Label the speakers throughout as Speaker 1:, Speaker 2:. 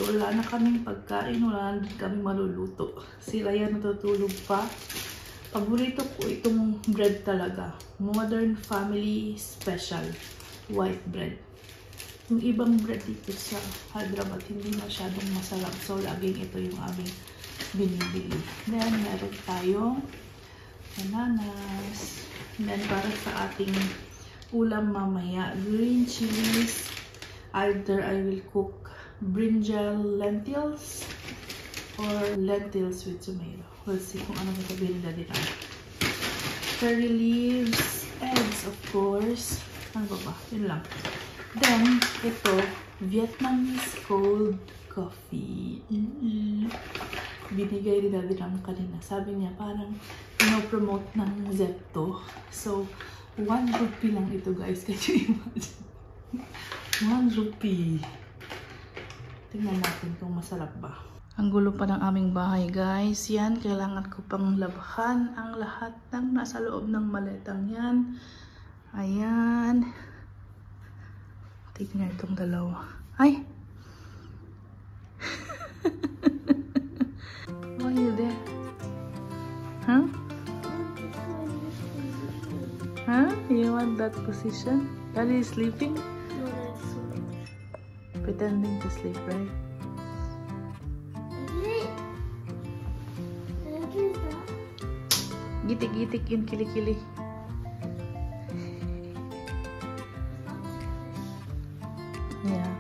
Speaker 1: wala na kaming pagkain, wala na kaming maluluto. Si Ryan natutulog pa. Paborito ko itong bread talaga. Modern Family Special white bread. Yung ibang bread dito sa Hyderabad hindi masyadong masarap. So, laging ito yung aming binibili. Then, meron tayong bananas. Then, para sa ating ulam mamaya, green chilies. Either I will cook brinjal lentils or lentils with tomato. We'll see kung ano sasabihin nila dito. Curry leaves, eggs of course. Ano ba ba? Yun lang. Then, ito, Vietnamese cold coffee. Binigay ni Daddy Ram kanina. Sabi niya, parang pinopromote ng Zepto. So, 1 rupee lang ito guys. Can you imagine? 1 rupee. Tingnan natin kung masarap ba. Ang gulo pa ng aming bahay guys. Yan, kailangan ko pang labhan ang lahat ng nasa loob ng maletang yan. Ayan. Tignan itong dalawa. Ay! Why are you there? Huh? Huh? You want that position? Daddy is sleeping?
Speaker 2: No, that's
Speaker 1: Pretending to sleep, right? Gitik-gitik yun, kili-kili. Yeah.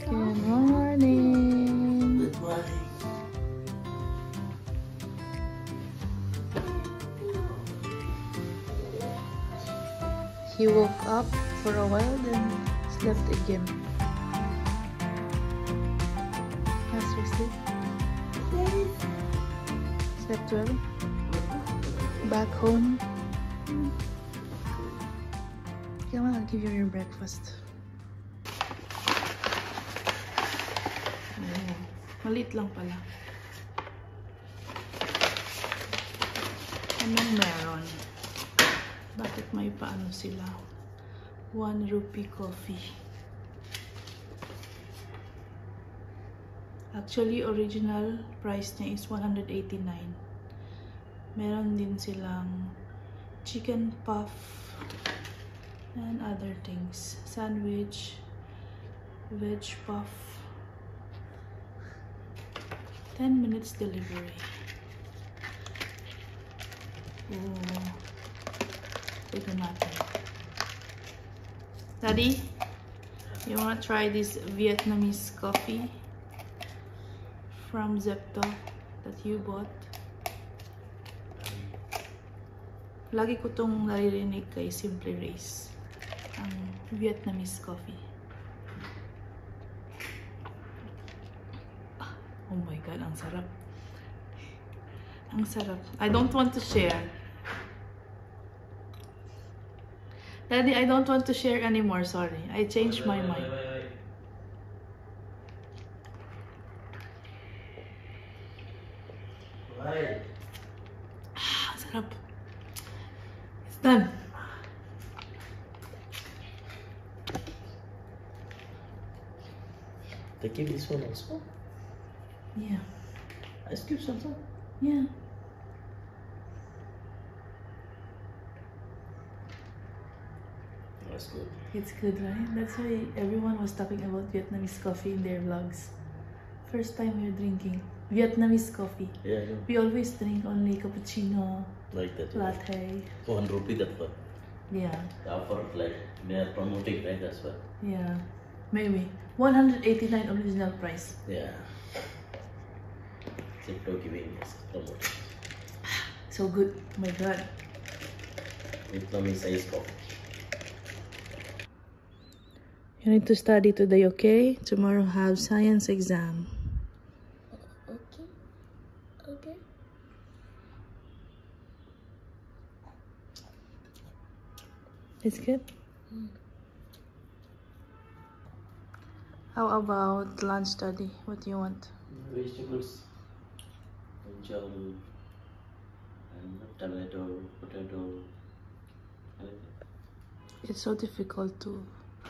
Speaker 1: Good morning.
Speaker 2: Good morning.
Speaker 1: He woke up for a while, then slept again. Sleep. Slept well. Back home. Come on, I'll give you your breakfast. Malit lang pala. Anong meron? Bakit may paano sila? 1 rupee coffee. Actually, original price niya is 189. Meron din silang chicken puff and other things. Sandwich, veg puff. 10 minutes delivery. Oh. Ito natin. Daddy, you wanna try this Vietnamese coffee from Zepto that you bought? Lagi ko tong naririnig kay Simple Race, ang Vietnamese coffee. Oh my god, ang sarap. Ang sarap. I don't want to share. Daddy, I don't want to share anymore, sorry. I changed my mind. Sarap. It's done.
Speaker 2: They give this one also?
Speaker 1: Yeah.
Speaker 2: Ice cubes also?
Speaker 1: Yeah.
Speaker 2: That's good.
Speaker 1: It's good, right? That's why everyone was talking about Vietnamese coffee in their vlogs. First time we're drinking Vietnamese coffee.
Speaker 2: Yeah, I know.
Speaker 1: We always drink only cappuccino,
Speaker 2: Like that.
Speaker 1: latte.
Speaker 2: 1 rupee, that one.
Speaker 1: Yeah,
Speaker 2: The offer, like, they are promoting, right? That's why.
Speaker 1: yeah. Maybe 189 original price.
Speaker 2: Yeah. Zepto giving us promoting.
Speaker 1: So good. Oh my god.
Speaker 2: Vietnamese ice coffee.
Speaker 1: You need to study today, okay? Tomorrow have science exam.
Speaker 2: Okay. Okay.
Speaker 1: It's good. How about lunch study? What do you want?
Speaker 2: Vegetables. Brinjal and tomato, potato, anything.
Speaker 1: It's so difficult to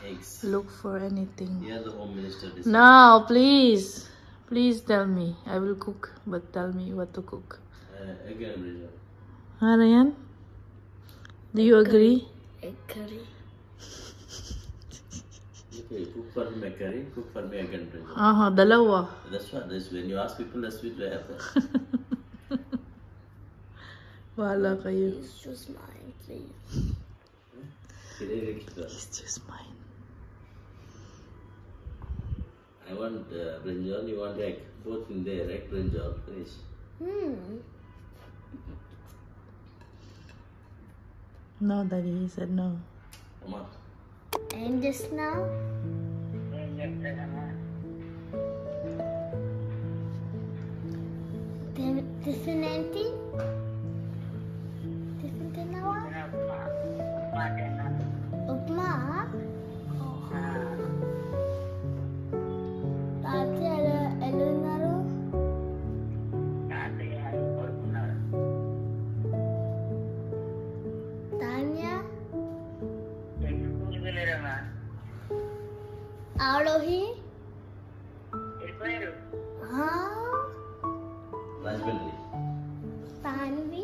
Speaker 2: Eggs.
Speaker 1: look for anything.
Speaker 2: Yeah, the home minister.
Speaker 1: Now, please. Please tell me. I will cook, but tell me what to cook.
Speaker 2: Egg and brinjal.
Speaker 1: Huh, Ryan? Do you agree?
Speaker 3: Egg curry.
Speaker 2: Okay, cook for me curry, cook for me egg and brinjal.
Speaker 1: Dalawa.
Speaker 2: That's what. That's when you ask people, that's what they have.
Speaker 1: Wala kayo.
Speaker 3: Please choose mine, please.
Speaker 1: Please choose mine.
Speaker 2: I want brinjal, you want egg. Both in there, egg, brinjal, finish.
Speaker 1: No, Daddy, he said no.
Speaker 2: Come on.
Speaker 3: And just now? Tiffin auntie? Tiffin tinawa? Upma? Tati, elo unnaro? Tanya? Avalohi?
Speaker 2: Rajbandri.
Speaker 3: Tanvi?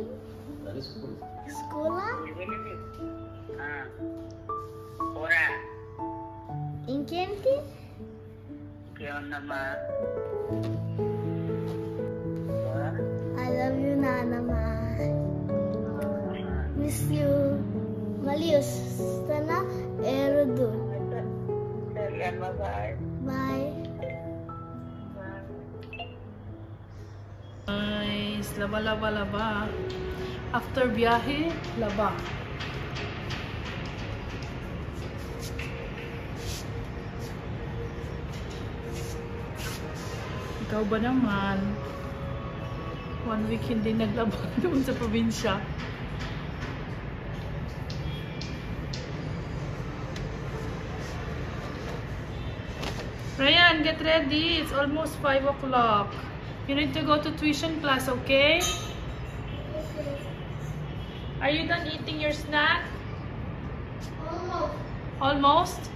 Speaker 2: That is cool.
Speaker 3: Skola? Inకేంటి? I love you, నానమ్మ. Miss you. మళ్ళీ వస్తానా? ఏరుద్దు. Bye.
Speaker 1: Nice. Laba, laba, laba. After biyahe, laba. Ikaw ba naman? 1 week hindi naglaba doon sa probinsya. Ryan, get ready. It's almost 5 o'clock. You need to go to tuition class, okay? Are you done eating your snack? Almost?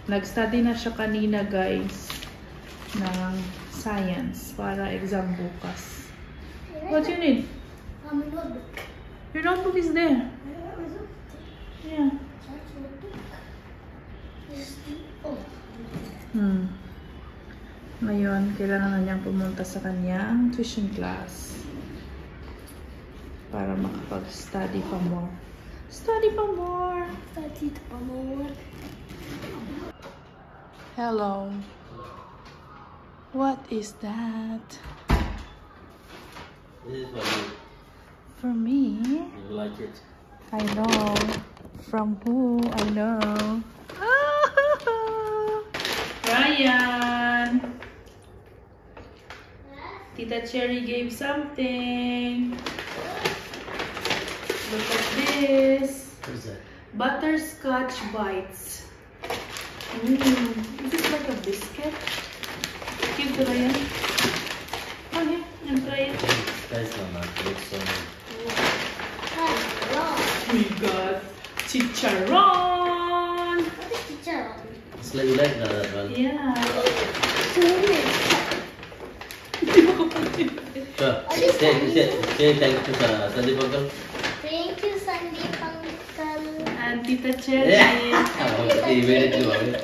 Speaker 1: Nag-study na siya kanina, guys, ng science para exam bukas. What do you need? Your notebook is there. Yeah. Ngayon, kailangan na niyang pumunta sa kanyang tuition class para makapag-study pa more. Study pa more!
Speaker 3: Study pa more.
Speaker 1: Hello. What is that?
Speaker 2: This is for you.
Speaker 1: For me?
Speaker 2: You like it?
Speaker 1: I know. From who? I know. Ryan! Tita Cherry gave something. Look at this.
Speaker 2: What is that?
Speaker 1: Butterscotch bites. Is this like a biscuit? Give to Ryan. Oh, here. And try it.
Speaker 2: Guys, Mama, it's so good.
Speaker 1: We got chicharon.
Speaker 3: What is chicharon?
Speaker 2: It's like you like that one.
Speaker 1: Yeah.
Speaker 2: Sure. Say thank you, Sandeep Uncle.
Speaker 3: Thank you, Sandeep Uncle.
Speaker 1: And Tita Cherry.
Speaker 2: Okay, immediately.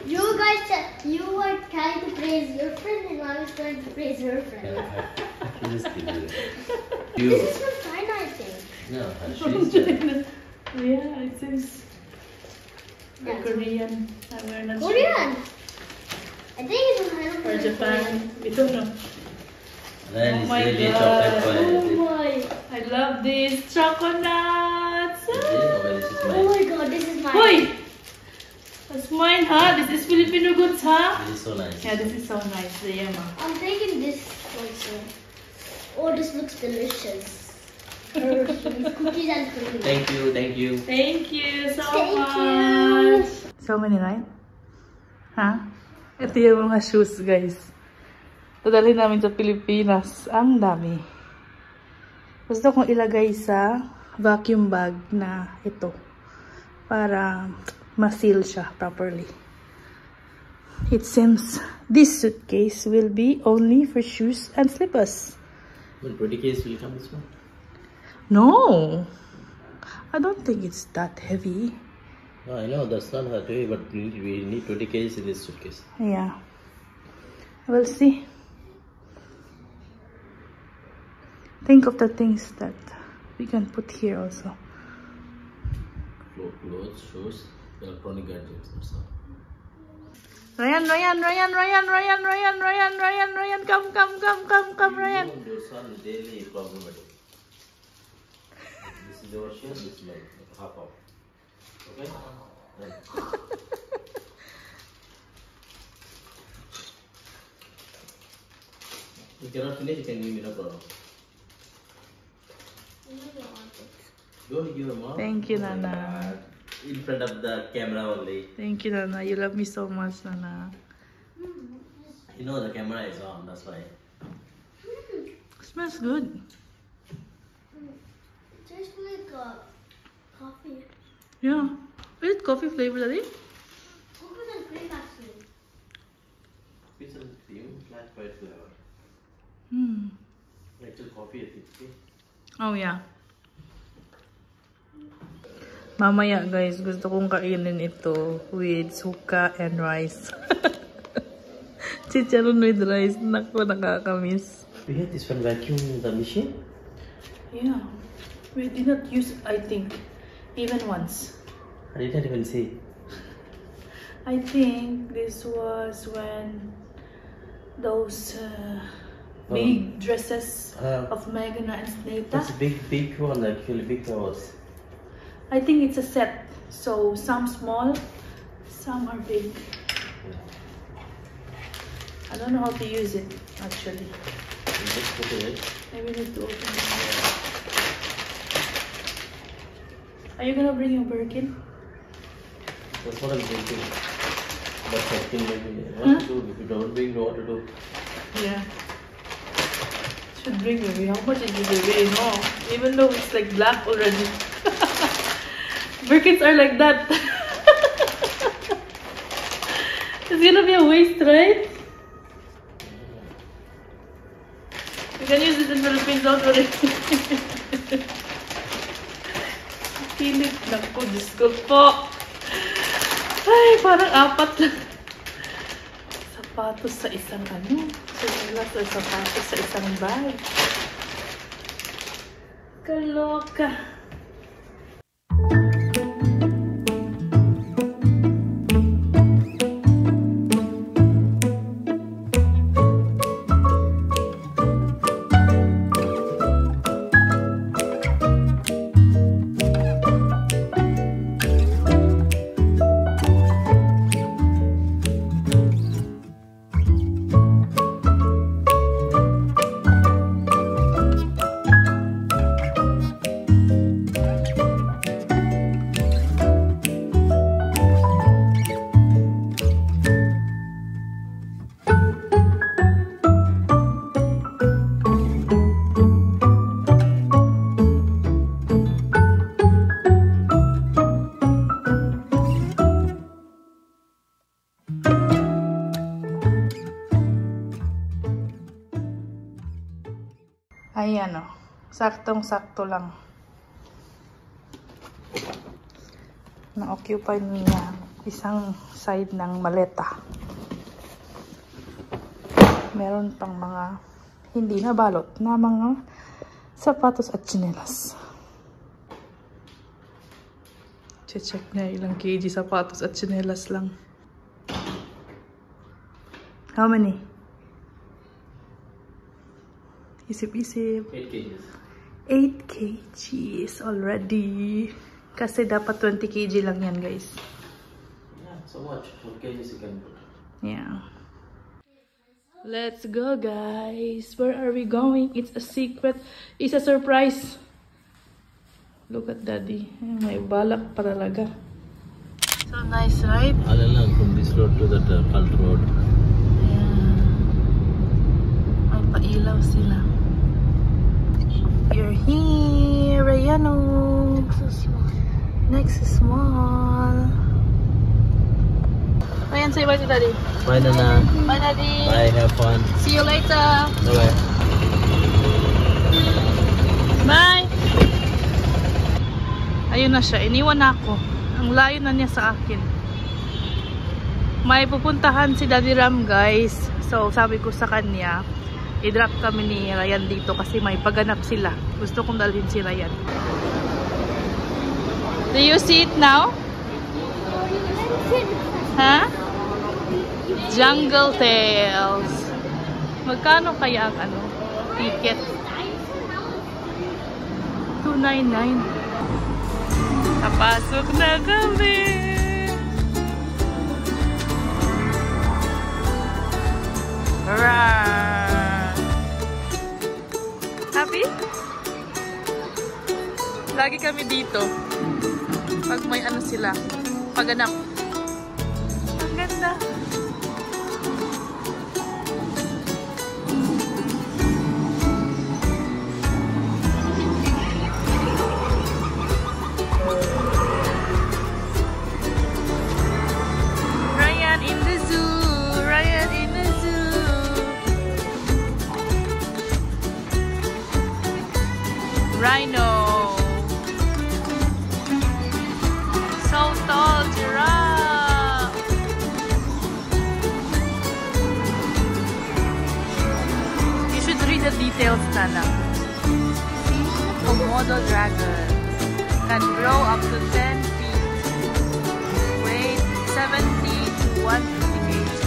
Speaker 3: You guys, you were trying to praise your friend, and I was trying to praise her friend.
Speaker 2: Just kidding.
Speaker 3: This is from China, I think.
Speaker 2: No,
Speaker 1: From
Speaker 2: she's
Speaker 1: China. Yeah, it seems
Speaker 3: Yeah.
Speaker 1: Korean. We're not
Speaker 3: Korean. I think it's from China.
Speaker 1: Sure. Or Japan. We don't know.
Speaker 2: Then
Speaker 1: Oh
Speaker 2: it's
Speaker 1: my
Speaker 2: really
Speaker 1: God.
Speaker 2: chocolate for
Speaker 3: Oh my.
Speaker 1: I love this chocolate.
Speaker 2: This is
Speaker 3: Oh
Speaker 2: mine.
Speaker 3: my god, this is mine.
Speaker 1: Hoy! That's mine, huh? This is Filipino goods, huh?
Speaker 2: This is so nice.
Speaker 1: Yeah, this is so nice. The yama.
Speaker 3: I'm taking this also. Oh, this looks delicious. Cookies and cream.
Speaker 2: Thank you, thank you.
Speaker 1: Thank you so
Speaker 3: Thank
Speaker 1: much. So many, right? Huh? Ito yung mga shoes, guys. dadalhin namin sa Pilipinas. Ang dami. Gusto kong ilagay sa vacuum bag na ito para ma-seal siya properly. It seems this suitcase will be only for shoes and slippers.
Speaker 2: Well, 20 kgs will come this one?
Speaker 1: No, I don't think it's that heavy.
Speaker 2: No, I know that's not that heavy, but we need 20 kgs in this suitcase.
Speaker 1: Yeah, we'll see. Think of the things that we can put here also.
Speaker 2: Clothes, shoes, electronic gadgets, that's all.
Speaker 1: Ryan, come, Ryan.
Speaker 2: Those are daily problematic. This is your share, this is like half off. Okay? You cannot finish, you can give me no problem. Go give your mom.
Speaker 1: Thank you, Nana.
Speaker 2: In front of the camera only.
Speaker 1: Thank you, Nana. You love me so much, Nana.
Speaker 2: You know the camera is on, that's why.
Speaker 1: Smells good.
Speaker 3: It tastes like coffee.
Speaker 1: Yeah. Is it coffee flavor, Daddy?
Speaker 3: Coffee and cream actually.
Speaker 2: Pizza and cream, flat white flavor. Actual coffee, I think. See?
Speaker 1: Oh, yeah. Mamaya, guys, gusto kong kainin ito with suka and rice. Chicharon with rice. Naku, nakakamiss.
Speaker 2: We had this one vacuum in the machine?
Speaker 1: Yeah. We did not use it, I think, even once.
Speaker 2: I didn't even see.
Speaker 1: I think this was when those big dresses of Meghana and Snehita.
Speaker 2: That's a big one, actually, big house.
Speaker 1: I think it's a set. So some small, some are big. I don't know how to use it actually.
Speaker 2: Just put it.
Speaker 1: Maybe need to open it. Are you gonna bring your Birkin?
Speaker 2: That's what I'm thinking. But I think maybe what to do if you don't bring, what to do.
Speaker 1: Yeah. Should bring maybe. How much is it really? No. Even though it's like black already. Birkins are like that. It's gonna be a waste, right? You can use it in Philippines, don't worry. Pilit. Naku, Diyos ko po. Ay, parang apat lang. Sapatos sa isang ano. Sinelas or sapatos sa isang bag. Kaloka. Ayan o. Saktong-sakto lang. Na-occupy niya isang side ng maleta. Meron pang mga hindi na balot na mga sapatos at tsinelas. Check niya ilang kg sapatos at tsinelas lang. How many? Isip-isip.
Speaker 2: 8 kgs.
Speaker 1: 8 kgs already. Kasi dapat 20 kg lang yan, guys.
Speaker 2: Yeah, so much. 4 kgs you can put.
Speaker 1: Yeah. Let's go, guys. Where are we going? It's a secret. It's a surprise. Look at Daddy. May balak pa talaga. So nice, right?
Speaker 2: All along from this road to that Cult road.
Speaker 1: Yeah. Nakapailaw sila. We're here. Ayan o. Next mall. Ayan, say bye to Daddy.
Speaker 2: Bye, Nana.
Speaker 1: Bye, Daddy.
Speaker 2: Bye, have fun.
Speaker 1: See you later.
Speaker 2: Bye-bye.
Speaker 1: Bye. Ayun na siya. Iniwan na ako. Ang layo na niya sa akin. May pupuntahan si Daddy Ram, guys. So, sabi ko sa kanya, i-drop kami ni Ryan dito kasi may paganap sila. Gusto kong dalhin si Ryan. Do you see it now? Ha? Jungle Tales. Magkano kaya ang ano? Ticket? $2.99. Napasok na kami. Hurrah! Happy? Lagi kami dito. Pag may ano sila, paganap. Ang ganda. Ryan in the zoo. Ryan in the zoo. Rhino. So tall, giraffe. You should read the details, Nana. Komodo dragon can grow up to 10 feet. Weight 70 to 150 kg.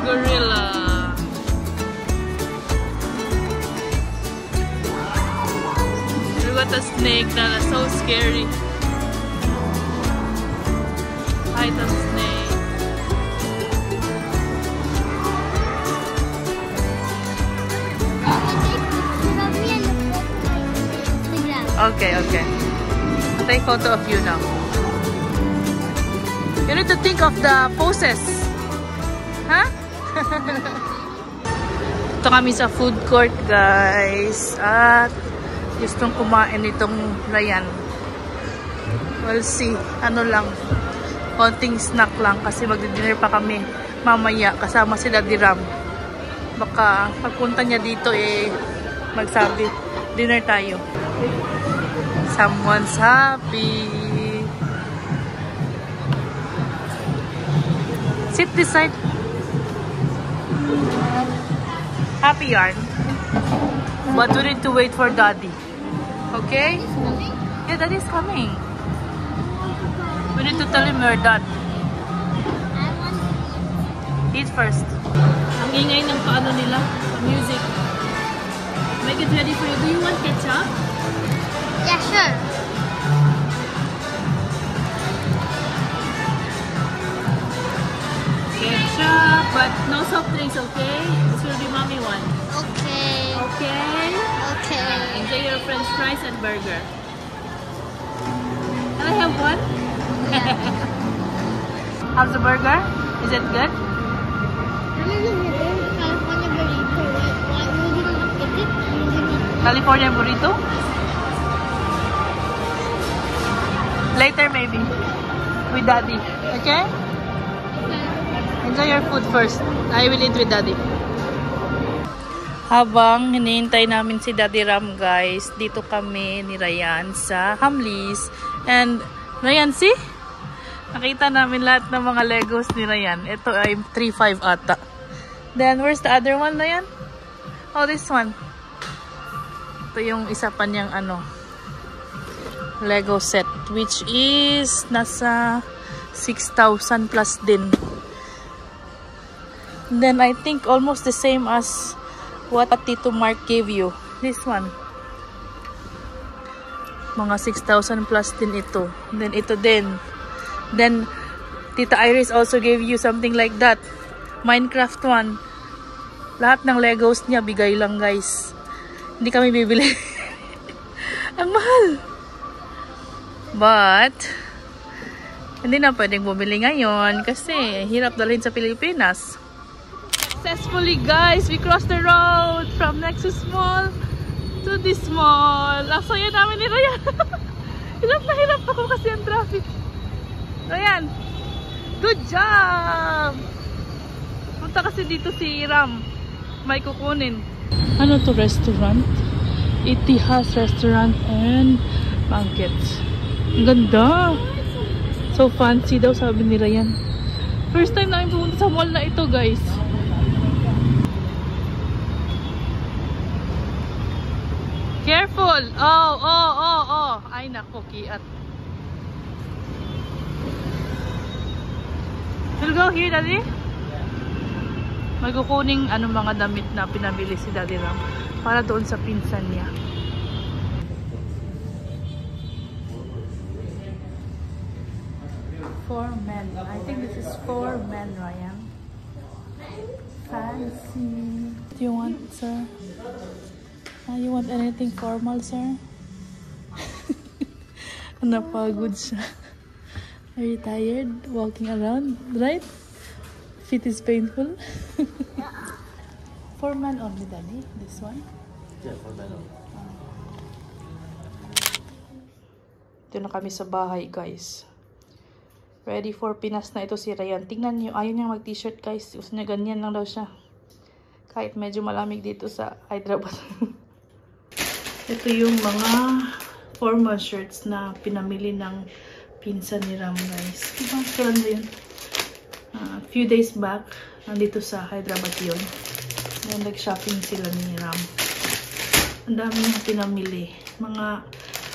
Speaker 1: Gorilla. Look at the snake, Nana. So scary. Python snake. Okay, okay. I'll take photo of you now. You need to think of the poses. Huh? Ito kami sa food court, guys. At gustong kumain itong Ryan. We'll see. Ano lang. Konting snack lang kasi magdi-dinner pa kami mamaya kasama si Daddy Ram. Baka pagpunta niya dito magsabi, dinner tayo. Someone's happy. Sit this side. Happy yarn. But we need to wait for Daddy. Okay? Yeah, Daddy's coming. We need to tell him we're done. Eat first. Ang ingay ng paano nila. Music. Make it ready for you. Do you want ketchup?
Speaker 3: Yeah, sure.
Speaker 1: Ketchup, but no soft drinks, okay? This will be mommy one.
Speaker 3: Okay.
Speaker 1: Okay?
Speaker 3: Okay.
Speaker 1: Enjoy your french fries and burger. Can I have one? How's the burger? Is it good? California burrito? Later maybe. With Daddy. Okay? Enjoy your food first. I will eat with Daddy. Habang hinihintay namin si Daddy Ram, guys, dito kami ni Ryan sa Hamleys. And Ryan, see? Nakita namin lahat ng mga Legos ni Ryan. Ito ay 3.5 ata. Then, where's the other one, Ryan? Oh, this one. Ito yung isa pa niyang Lego set, which is nasa 6,000 plus din. Then I think almost the same as what Tito Mark gave you. This one. Mga 6,000 plus din ito. Then ito din. Then Tita Iris also gave you something like that. Minecraft one. Lahat ng Legos niya bigay lang, guys. Hindi kami bibili. Ang mahal. But hindi na pwedeng bumili ngayon kasi hirap dalhin sa Pilipinas. Successfully, guys, we crossed the road from Nexus Mall to this mall. Ang saya namin ni Ryan. Hirap na hirap ako kasi ang traffic. Ryan, good job! Punta kasi dito si Ram. May kukunin. Ano to restaurant? Itihas Restaurant and Banquets. Ang ganda! So fancy daw, sabi ni Ryan. First time namin pumunta sa mall na ito, guys. Careful! Oh! Ay, nako, kiat. We'll go here, Daddy. Magkukuning mga damit na pinabili si Daddy Ram para doon sa pinsan niya. For men. I think this is for men, Ryan. Fancy. Do you want, sir? You want anything formal, sir? Napagod siya. Are you tired walking around, right? Feet is painful. For men only, Daddy, this one?
Speaker 2: Yeah, for men only.
Speaker 1: Ito na kami sa bahay, guys. Ready for Pinas na ito si Ryan. Tingnan niyo, ayaw niya mag-t-shirt, guys. Gusto niya ganyan lang daw siya. Kahit medyo malamig dito sa Hyderabad. Ito yung mga formal shirts na pinamili ng pinsan ni Ram, guys. Diba? Kailan ba yun? Few days back, nandito sa Hyderabad yun. Ayan, nag-shopping sila ni Ram. Ang dami niyang pinamili. Mga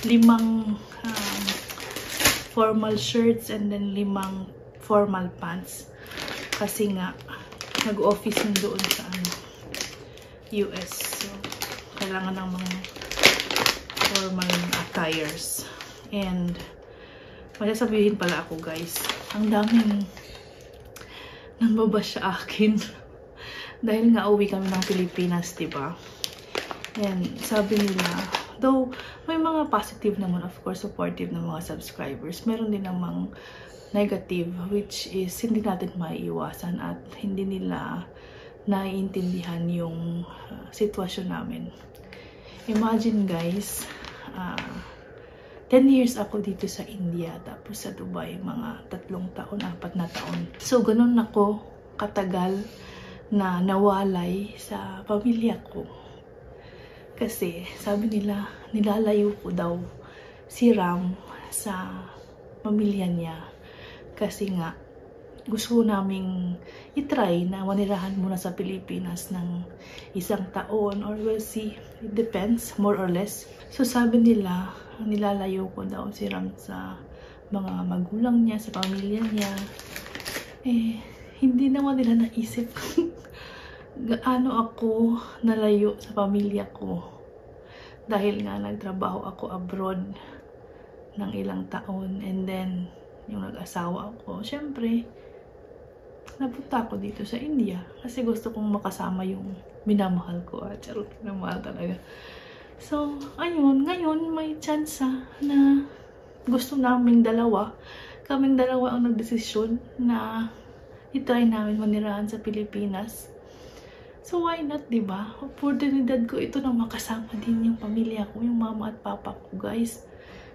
Speaker 1: 5 formal shirts and then 5 formal pants. Kasi nga, nag-office yung doon sa US. So, kailangan ng mga formal attires. And masasabihin pala ako, guys, ang daming nambaba sa akin. Dahil nga uwi kami ng Pilipinas, diba? And sabi nila, though may mga positive naman, of course, supportive ng mga subscribers, meron din namang negative, which is hindi natin maiiwasan at hindi nila naiintindihan yung sitwasyon namin. Imagine, guys, 10 years ako dito sa India, tapos sa Dubai, mga 3 taon, 4 na taon. So, ganun ako katagal na nawalay sa pamilya ko. Kasi, sabi nila, nilalayo ko daw si Ram sa pamilya niya. Kasi nga, gusto naming itry na manirahan muna sa Pilipinas ng 1 taon, or we'll see. It depends, more or less. So, sabi nila, nilalayo ko daw si Ram sa mga magulang niya, sa pamilya niya. Eh, hindi naman nila naisip gaano ako nalayo sa pamilya ko. Dahil nga nagtrabaho ako abroad ng ilang taon. And then, yung nag-asawa ako, syempre, napunta ako dito sa India. Kasi gusto kong makasama yung minamahal ko. Charot, minamahal talaga. So, ayun, ngayon may chance na gusto kaming dalawa ang nagdesisyon na itry namin manirahan sa Pilipinas. So, why not, diba? Oportunidad ko ito na makasama din yung pamilya ko, yung mama at papa ko, guys.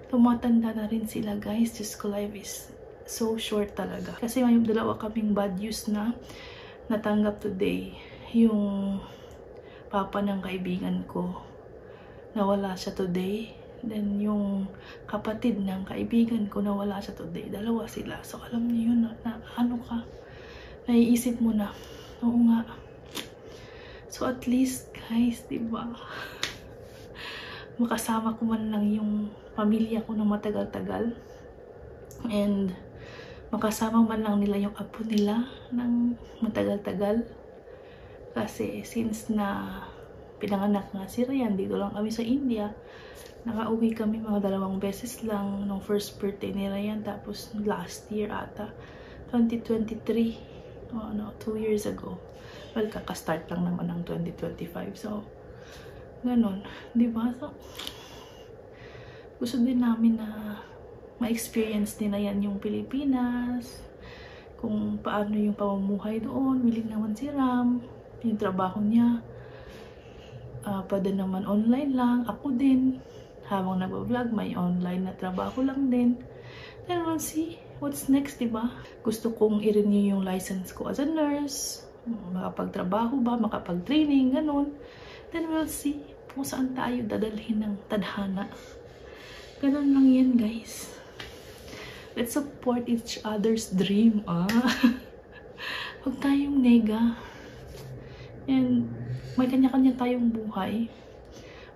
Speaker 1: Tumatanda na rin sila, guys. Just life is so short talaga. Kasi may dalawa kaming bad news na natanggap today. Yung papa ng kaibigan ko, nawala siya today. Then, yung kapatid ng kaibigan ko, nawala siya today. Dalawa sila. So, alam niyo yun, na ano ka, naiisip mo na, oo nga. So, at least, guys, diba? Makasama ko man lang yung pamilya ko ng matagal-tagal. And, makasama man lang nila yung apo nila ng matagal-tagal. Kasi since na pinanganak nga si Ryan, dito lang kami sa India. Nakauwi kami mga 2 beses lang nung first birthday ni Ryan. Tapos last year ata, 2023. 2 years ago. Well, kakastart lang naman ng 2025. So, ganun. Diba? So, gusto din namin na ma-experience nila yan yung Pilipinas. Kung paano yung pamumuhay doon. Willing naman si Ram. Yung trabaho niya. Pwede naman online lang. Ako din. Habang nag-vlog, may online na trabaho lang din. Then we'll see what's next, diba? Gusto kong i-renew yung license ko as a nurse. Makapagtrabaho ba? Makapag-training, ganun. Then we'll see kung saan tayo dadalhin ng tadhana. Ganun lang yan, guys. Let's support each other's dream, Huwag tayong nega. And may kanya-kanya tayong buhay.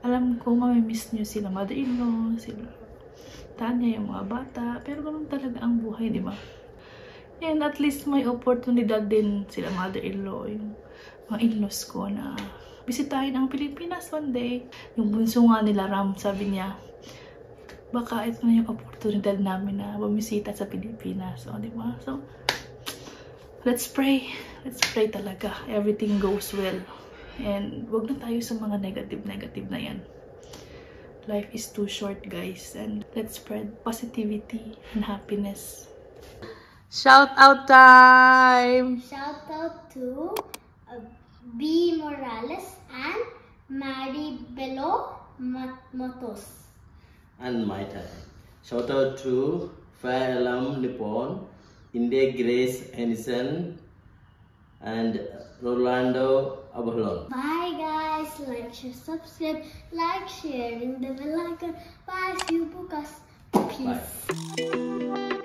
Speaker 1: Alam ko, mamimiss nyo sila mother-in-law, sila Tanya, yung mga bata. Pero ganun talaga ang buhay, di ba? And at least may oportunidad din sila mother-in-law, yung mga in-laws ko na bisitahin ang Pilipinas one day. Yung bunso nga nila Ram, sabi niya, baka ito na yung oportunidad namin na bumisita sa Pilipinas. So, di ba? So, let's pray. Let's pray talaga. Everything goes well. And wag na tayo sa mga negative na yan. Life is too short, guys. And let's spread positivity and happiness. Shout out time!
Speaker 3: Shout out to B. Morales and Mary Bello Matos.
Speaker 2: And my time. Shout out to Fair Alam Nippon, India Grace Anderson, and Rolando Abalon.
Speaker 3: Bye guys, like, share, subscribe, like, sharing the bell icon. Bye, see you, Bukas. Peace.
Speaker 2: Bye.